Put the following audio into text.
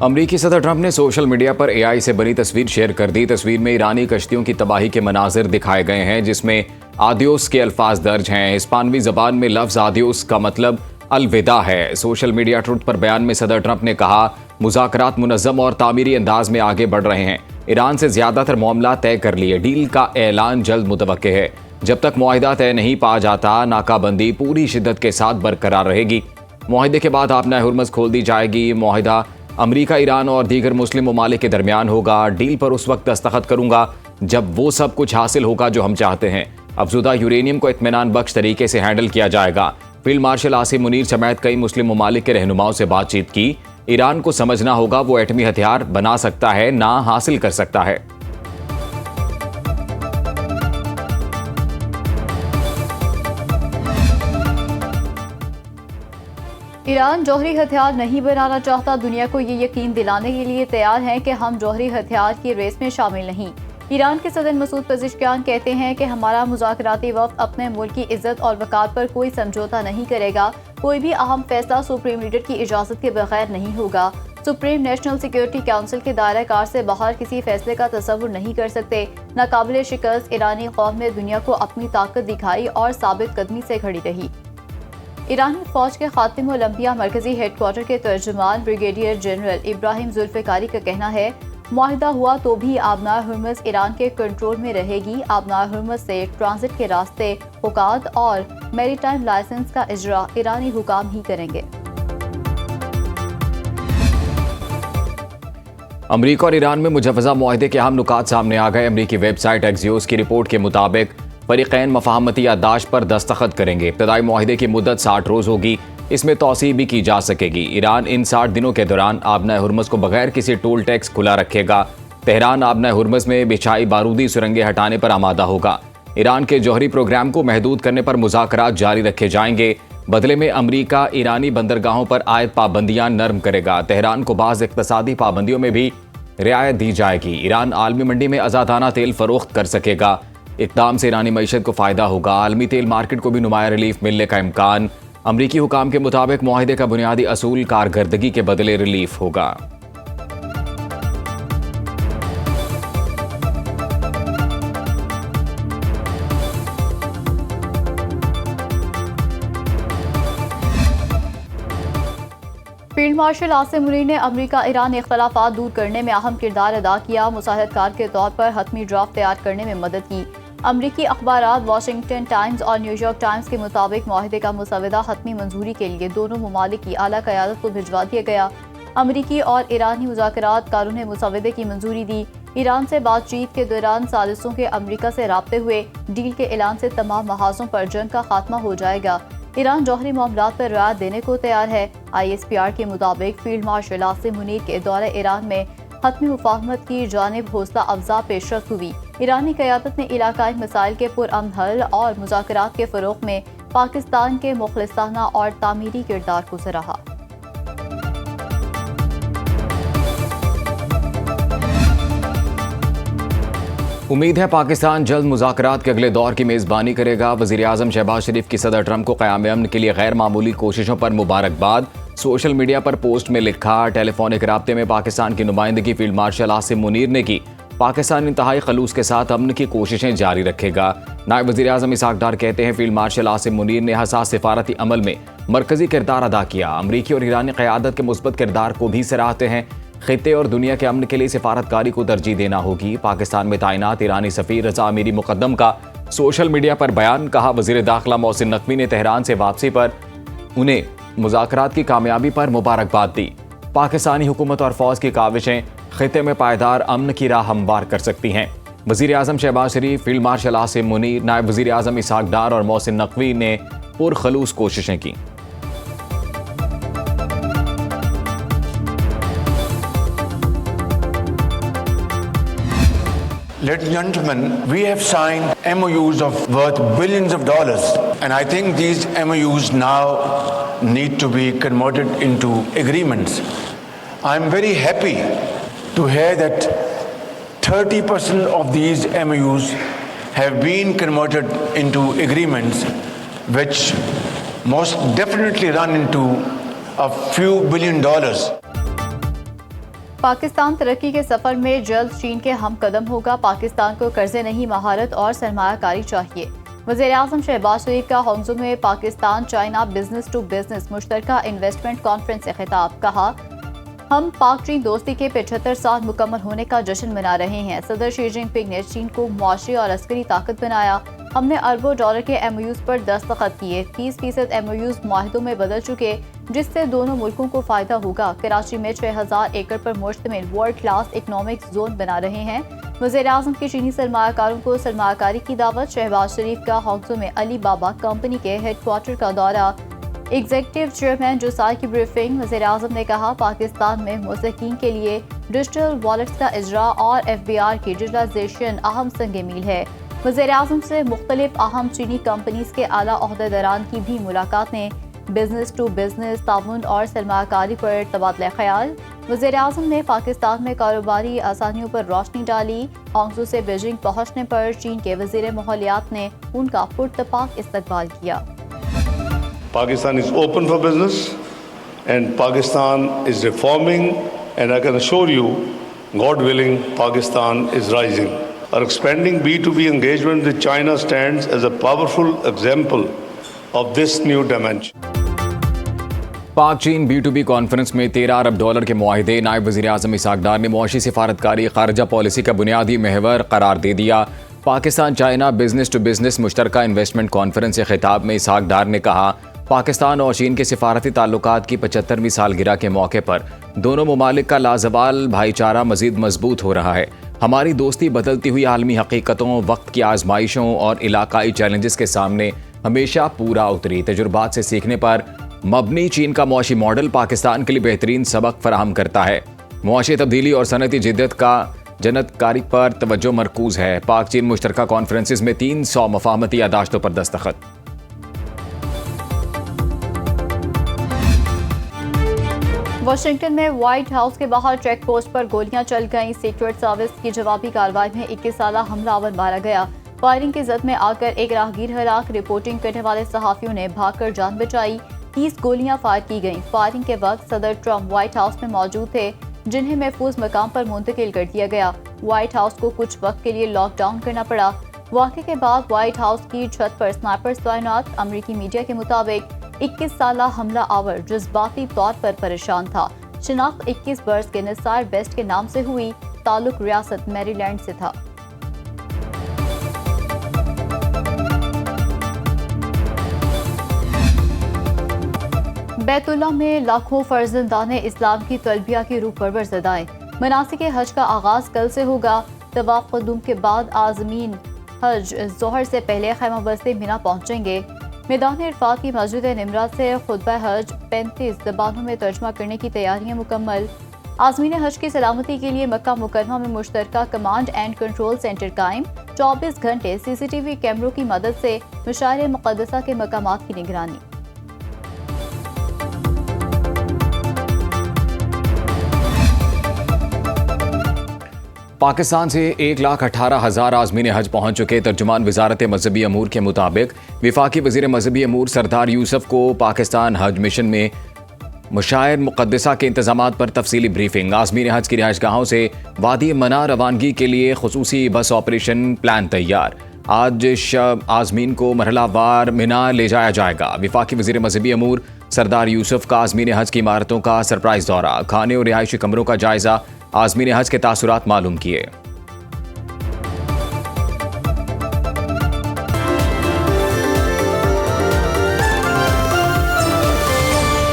امریکی صدر ٹرمپ نے سوشل میڈیا پر اے آئی سے بنی تصویر شیئر کر دی۔ تصویر میں ایرانی کشتیوں کی تباہی کے مناظر دکھائے گئے ہیں جس میں آدیوس کے الفاظ درج ہیں۔ ہسپانوی زبان میں لفظ آدیوس کا مطلب الوداع ہے۔ سوشل میڈیا ٹروتھ پر بیان میں صدر ٹرمپ نے کہا، مذاکرات منظم اور تعمیری انداز میں آگے بڑھ رہے ہیں۔ ایران سے زیادہ تر معاملات طے کر لیے، ڈیل کا اعلان جلد متوقع ہے۔ جب تک معاہدہ طے نہیں پا جاتا، ناکہ بندی پوری شدت کے ساتھ برقرار رہے گی۔ معاہدے کے بعد آبنہ ہرمز کھول دی جائے گی۔ معاہدہ امریکہ، ایران اور دیگر مسلم ممالک کے درمیان ہوگا۔ ڈیل پر اس وقت دستخط کروں گا جب وہ سب کچھ حاصل ہوگا جو ہم چاہتے ہیں۔ افزودہ یورینیم کو اطمینان بخش طریقے سے ہینڈل کیا جائے گا۔ فیلڈ مارشل عاصم منیر سمیت کئی مسلم ممالک کے رہنماؤں سے بات چیت کی۔ ایران کو سمجھنا ہوگا وہ ایٹمی ہتھیار بنا سکتا ہے، نہ حاصل کر سکتا ہے۔ ایران جوہری ہتھیار نہیں بنانا چاہتا۔ دنیا کو یہ یقین دلانے کے لیے تیار ہیں کہ ہم جوہری ہتھیار کی ریس میں شامل نہیں۔ ایران کے صدر مسعود پزشکیان کہتے ہیں کہ ہمارا مذاکراتی وفد اپنے ملک کی عزت اور وقار پر کوئی سمجھوتہ نہیں کرے گا۔ کوئی بھی اہم فیصلہ سپریم لیڈر کی اجازت کے بغیر نہیں ہوگا۔ سپریم نیشنل سیکیورٹی کونسل کے دائرہ کار سے باہر کسی فیصلے کا تصور نہیں کر سکتے۔ ناقابل شکست ایرانی قوم نے دنیا کو اپنی طاقت دکھائی اور ثابت قدمی سے کھڑی رہی۔ ایرانی فوج کے خاتم اولمپیا مرکزی ہیڈ کوارٹر کے ترجمان بریگیڈیئر جنرل ابراہیم ذوالفقاری کا کہنا ہے، معاہدہ ہوا تو بھی آبنہ ہرمز ایران کے کنٹرول میں رہے گی۔ آبنہ ہرمز سے ٹرانزٹ کے راستے، حقوق اور میری ٹائم لائسنس کا اجرا ایرانی حکام ہی کریں گے۔ امریکہ اور ایران میں مجوزہ معاہدے کے اہم نکات سامنے آ گئے۔ امریکی ویب سائٹ ایکزیوس کی رپورٹ کے مطابق فریقین مفاہمتی یادداشت پر دستخط کریں گے۔ ابتدائی معاہدے کی مدت 60 روز ہوگی، اس میں توسیع بھی کی جا سکے گی۔ ایران ان 60 دنوں کے دوران آبنہ ہرمز کو بغیر کسی ٹول ٹیکس کھلا رکھے گا۔ تہران آبنہ ہرمز میں بچھائی بارودی سرنگیں ہٹانے پر آمادہ ہوگا۔ ایران کے جوہری پروگرام کو محدود کرنے پر مذاکرات جاری رکھے جائیں گے۔ بدلے میں امریکہ ایرانی بندرگاہوں پر عائد پابندیاں نرم کرے گا۔ تہران کو بعض اقتصادی پابندیوں میں بھی رعایت دی جائے گی۔ ایران عالمی منڈی میں آزادانہ تیل فروخت کر سکے گا۔ اقدام سے ایرانی معیشت کو فائدہ ہوگا۔ عالمی تیل مارکیٹ کو بھی نمایاں ریلیف ملنے کا امکان۔ امریکی حکام کے مطابق معاہدے کا بنیادی اصول کارکردگی کے بدلے ریلیف ہوگا۔ فیلڈ مارشل عاصم منیر نے امریکہ ایران اختلافات دور کرنے میں اہم کردار ادا کیا۔ مساعدت کار کے طور پر حتمی ڈرافٹ تیار کرنے میں مدد کی۔ امریکی اخبارات واشنگٹن ٹائمز اور نیو یارک ٹائمز کے مطابق معاہدے کا مسودہ حتمی منظوری کے لیے دونوں ممالک کی اعلیٰ قیادت کو بھجوا دیا گیا۔ امریکی اور ایرانی مذاکرات کاروں نے مسودے کی منظوری دی۔ ایران سے بات چیت کے دوران ثالثوں کے امریکہ سے رابطے ہوئے۔ ڈیل کے اعلان سے تمام محاذوں پر جنگ کا خاتمہ ہو جائے گا۔ ایران جوہری معاملات پر رعایت دینے کو تیار ہے۔ ISPR کے مطابق فیلڈ مارشل عاصم منیر کے دورہ ایران میں حتمی مفاہمت کی جانب حوصلہ افزا پیشرفت ہوئی۔ ایرانی قیادت نے علاقائی مسائل کے پرامن حل اور مذاکرات کے فروغ میں پاکستان کے مخلصانہ اور تعمیری کردار کو سراہا۔ امید ہے پاکستان جلد مذاکرات کے اگلے دور کی میزبانی کرے گا۔ وزیر اعظم شہباز شریف کی صدر ٹرمپ کو قیام امن کے لیے غیر معمولی کوششوں پر مبارکباد۔ سوشل میڈیا پر پوسٹ میں لکھا، ٹیلی فونک رابطے میں پاکستان کی نمائندگی فیلڈ مارشل عاصم منیر نے کی۔ پاکستان انتہائی خلوص کے ساتھ امن کی کوششیں جاری رکھے گا۔ نائب وزیر اعظم اسحاق ڈار کہتے ہیں، فیلڈ مارشل عاصم منیر نے حساس سفارتی عمل میں مرکزی کردار ادا کیا۔ امریکی اور ایرانی قیادت کے مثبت کردار کو بھی سراہتے ہیں۔ خطے اور دنیا کے امن کے لیے سفارتکاری کو ترجیح دینا ہوگی۔ پاکستان میں تعینات ایرانی سفیر رضا امیری مقدم کا سوشل میڈیا پر بیان، کہا وزیر داخلہ محسن نقوی نے تہران سے واپسی پر انہیں مذاکرات کی کامیابی پر مبارکباد دی۔ پاکستانی حکومت اور فوج کی کاوشیں خطے میں پائیدار امن کی راہ ہموار کر سکتی ہیں۔ وزیر اعظم شہباز شریف، فیلڈ مارشل عاصم منیر، نائب وزیر اعظم اسحاق ڈار اور محسن نقوی نے پرخلوص کوششیں کی۔ Ladies and gentlemen, we have signed MOUs of worth billions of dollars, and I think these MOUs now need to be converted into agreements. I'm very happy to hear that 30% of these MOUs have been converted into agreements, which most definitely run into a few $1 billion. Pakistan ترقی کے سفر میں جلد چین کے ہم قدم ہوگا، پاکستان کو قرضے نہیں مہارت اور سرمایہ کاری چاہیے۔ وزیر اعظم شہباز شریف کا ہانگزو میں Pakistan China business to business مشترکہ انویسٹمنٹ کانفرنس سے خطاب، کہا ہم پاک چین دوستی کے 75 سال مکمل ہونے کا جشن منا رہے ہیں۔ صدر شی جن پنگ نے چین کو معاشی اور عسکری طاقت بنایا۔ ہم نے اربوں ڈالر کے ایم او یوز پر دستخط کیے، 30% ایم او یوز معاہدوں میں بدل چکے، جس سے دونوں ملکوں کو فائدہ ہوگا۔ کراچی میں 6000 ایکڑ پر مشتمل ورلڈ کلاس اکنامک زون بنا رہے ہیں۔ وزیر اعظم کی چینی سرمایہ کاروں کو سرمایہ کاری کی دعوت۔ شہباز شریف کا ہانگزو میں علی بابا کمپنی کے ہیڈ کوارٹر کا دورہ، ایگزیکٹو چیئرمین جوسائی کی بریفنگ۔ وزیر اعظم نے کہا پاکستان میں موسیقین کے لیے ڈیجیٹل والیٹس کا اجرا اور ایف بی آر کی ڈیجیٹلائزیشن اہم سنگ میل ہے۔ وزیر اعظم سے مختلف اہم چینی کمپنیز کے اعلیٰ عہدیداران کی بھی ملاقاتیں، بزنس ٹو بزنس تعاون اور سرمایہ کاری پر تبادلہ خیال۔ وزیر اعظم نے پاکستان میں کاروباری آسانیوں پر روشنی ڈالی۔ ہانگزو سے بیجنگ پہنچنے پر چین کے وزیر ماحولیات نے ان کا پرتپاک استقبال کیا۔ Pakistan is open for business and Pakistan is reforming, and I can assure you, God willing, Pakistan is rising. Our expanding B2B engagement with China stands as a powerful example of this new dimension. پاک چین be to be conference میں 13 ارب dollar کے معاہدے، نائب وزیر اعظم اسحاق ڈار نے معاشی سفارتکاری خارجہ پالیسی کا بنیادی محور قرار دے دیا۔ Pakistan China business to business مشترکہ انویسٹمنٹ کانفرنس سے خطاب میں اسحاق ڈار نے کہا پاکستان اور چین کے سفارتی تعلقات کی 75ویں سالگرہ کے موقع پر دونوں ممالک کا لازوال بھائی چارہ مزید مضبوط ہو رہا ہے۔ ہماری دوستی بدلتی ہوئی عالمی حقیقتوں، وقت کی آزمائشوں اور علاقائی چیلنجز کے سامنے ہمیشہ پورا اتری۔ تجربات سے سیکھنے پر مبنی چین کا معاشی ماڈل پاکستان کے لیے بہترین سبق فراہم کرتا ہے۔ معاشی تبدیلی اور صنعتی جدت کا جنت کاری پر توجہ مرکوز ہے۔ پاک چین مشترکہ کانفرنسز میں 300 مفاہمتی یادداشتوں پر دستخط۔ واشنگٹن میں وائٹ ہاؤس کے باہر چیک پوسٹ پر گولیاں چل گئیں۔ سیکرٹ سروس کی جوابی کارروائی میں 21 سالہ حملہ آور مارا گیا۔ فائرنگ کی زد میں آ کر ایک راہگیر ہلاک، رپورٹنگ کرنے والے صحافیوں نے بھاگ کر جان بچائی۔ 30 گولیاں فائر کی گئیں۔ فائرنگ کے وقت صدر ٹرمپ وائٹ ہاؤس میں موجود تھے، جنہیں محفوظ مقام پر منتقل کر دیا گیا۔ وائٹ ہاؤس کو کچھ وقت کے لیے لاک ڈاؤن کرنا پڑا۔ واقعے کے بعد وائٹ ہاؤس کی چھت پر سنائپرز تعینات۔ امریکی میڈیا کے مطابق 21 سالہ حملہ آور جذباتی طور پر پریشان تھا۔ شناخت 21 برس کے نثار بیسٹ کے نام سے ہوئی، تعلق ریاست میری لینڈ سے تھا۔ بیت اللہ میں لاکھوں فرزندان اسلام کی تلبیہ کی روح پرور صدائیں۔ مناسک حج کا آغاز کل سے ہوگا۔ طواف قدوم کے بعد عازمین حج ظہر سے پہلے خیمہ بستی مینا پہنچیں گے۔ میدان عرفات کی مسجد نمرات سے خطبہ حج 35 زبانوں میں ترجمہ کرنے کی تیاریاں مکمل۔ عازمین حج کی سلامتی کے لیے مکہ مکرمہ میں مشترکہ کمانڈ اینڈ کنٹرول سینٹر قائم۔ 24 گھنٹے CCTV کیمروں کی مدد سے مشاعر مقدسہ کے مقامات کی نگرانی۔ پاکستان سے 1,18,000 عازمین حج پہنچ چکے۔ ترجمان وزارت مذہبی امور کے مطابق وفاقی وزیر مذہبی امور سردار یوسف کو پاکستان حج مشن میں مشاعر مقدسہ کے انتظامات پر تفصیلی بریفنگ۔ عازمین حج کی رہائش گاہوں سے وادی منا روانگی کے لیے خصوصی بس آپریشن پلان تیار۔ آج شب عازمین کو مرحلہ وار منا لے جایا جائے گا۔ وفاقی وزیر مذہبی امور سردار یوسف کا عازمین حج کی عمارتوں کا سرپرائز دورہ، کھانے اور رہائشی کمروں کا جائزہ، عازمین حج کے تاثرات معلوم کیے۔